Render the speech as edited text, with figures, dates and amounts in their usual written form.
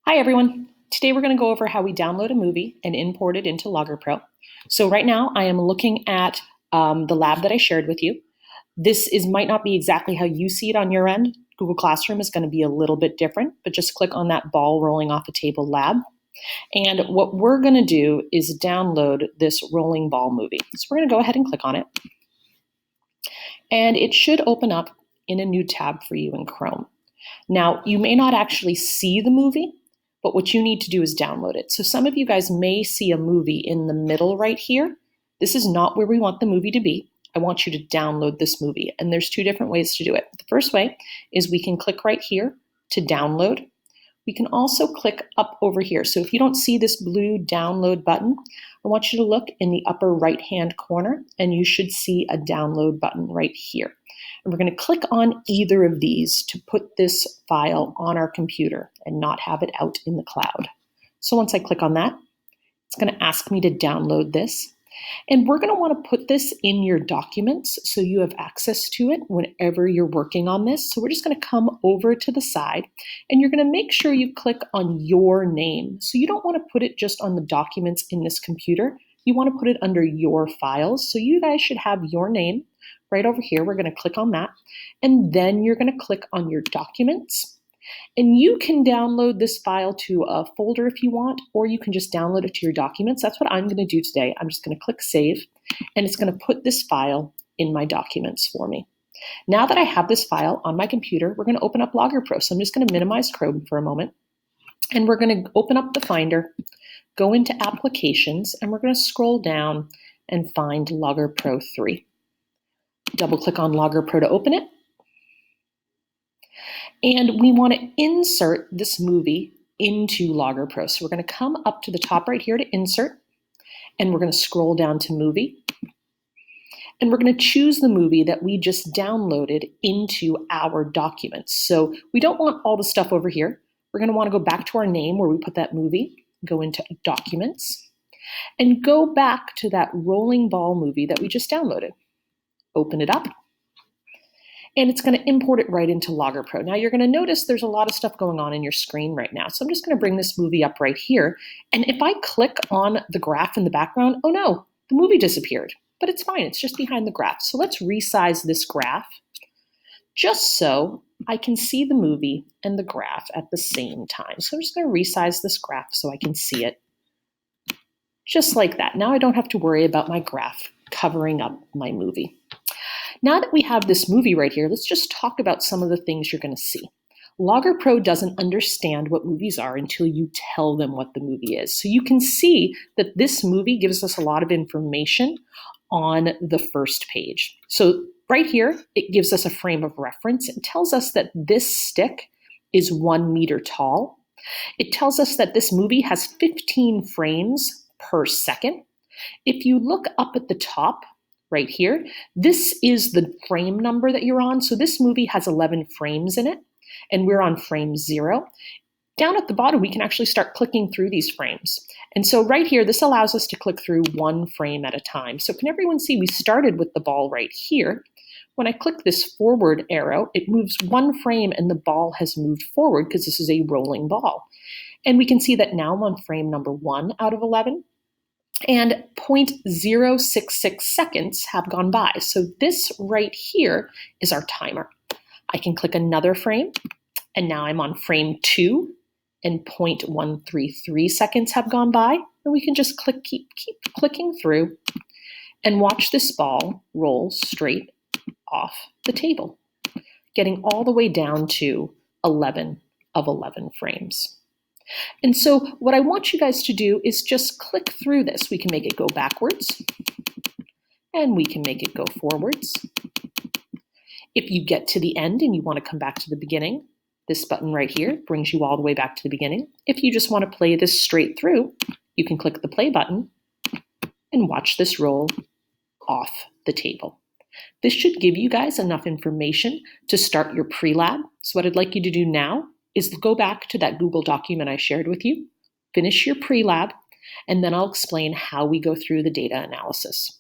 Hi everyone. Today we're going to go over how we download a movie and import it into Logger Pro. So right now I am looking at the lab that I shared with you. Might not be exactly how you see it on your end. Google Classroom is going to be a little bit different, but just click on that ball rolling off the table lab. And what we're going to do is download this rolling ball movie. So we're going to go ahead and click on it. And it should open up in a new tab for you in Chrome. Now, you may not actually see the movie, but what you need to do is download it. So some of you guys may see a movie in the middle right here. This is not where we want the movie to be. I want you to download this movie, and there's two different ways to do it. The first way is we can click right here to download. We can also click up over here. So if you don't see this blue download button, I want you to look in the upper right-hand corner, and you should see a download button right here. And we're going to click on either of these to put this file on our computer and not have it out in the cloud. So once I click on that, it's going to ask me to download this. And we're going to want to put this in your documents so you have access to it whenever you're working on this. So we're just going to come over to the side, and you're going to make sure you click on your name. So you don't want to put it just on the documents in this computer. You want to put it under your files. So you guys should have your name right over here. We're going to click on that, and then you're going to click on your documents. And you can download this file to a folder if you want, or you can just download it to your documents. That's what I'm going to do today. I'm just going to click Save, and it's going to put this file in my documents for me. Now that I have this file on my computer, we're going to open up Logger Pro. So I'm just going to minimize Chrome for a moment, and we're going to open up the Finder, go into Applications, and we're going to scroll down and find Logger Pro 3. Double-click on Logger Pro to open it. And we want to insert this movie into Logger Pro. So we're going to come up to the top right here to Insert, and we're going to scroll down to Movie. And we're going to choose the movie that we just downloaded into our documents. So we don't want all the stuff over here. We're going to want to go back to our name where we put that movie, go into Documents, and go back to that rolling ball movie that we just downloaded. Open it up. And it's going to import it right into Logger Pro. Now you're going to notice there's a lot of stuff going on in your screen right now. So I'm just going to bring this movie up right here. And if I click on the graph in the background, oh no, the movie disappeared. But it's fine, it's just behind the graph. So let's resize this graph just so I can see the movie and the graph at the same time. So I'm just going to resize this graph so I can see it just like that. Now I don't have to worry about my graph covering up my movie. Now that we have this movie right here, let's just talk about some of the things you're going to see. Logger Pro doesn't understand what movies are until you tell them what the movie is. So you can see that this movie gives us a lot of information on the first page. So right here, it gives us a frame of reference. It tells us that this stick is 1 meter tall. It tells us that this movie has 15 frames per second. If you look up at the top, right here, this is the frame number that you're on. So this movie has 11 frames in it, and we're on frame 0. Down at the bottom, we can actually start clicking through these frames. And so right here, this allows us to click through 1 frame at a time. So can everyone see we started with the ball right here? When I click this forward arrow, it moves 1 frame and the ball has moved forward because this is a rolling ball. And we can see that now I'm on frame number 1 out of 11. And 0.066 seconds have gone by. So this right here is our timer. I can click another frame, and now I'm on frame 2, and 0.133 seconds have gone by. And we can just keep clicking through and watch this ball roll straight off the table, getting all the way down to 11 of 11 frames. And so what I want you guys to do is just click through this. We can make it go backwards, and we can make it go forwards. If you get to the end and you want to come back to the beginning, this button right here brings you all the way back to the beginning. If you just want to play this straight through, you can click the play button and watch this roll off the table. This should give you guys enough information to start your pre-lab. So what I'd like you to do now is go back to that Google document I shared with you, finish your pre-lab, and then I'll explain how we go through the data analysis.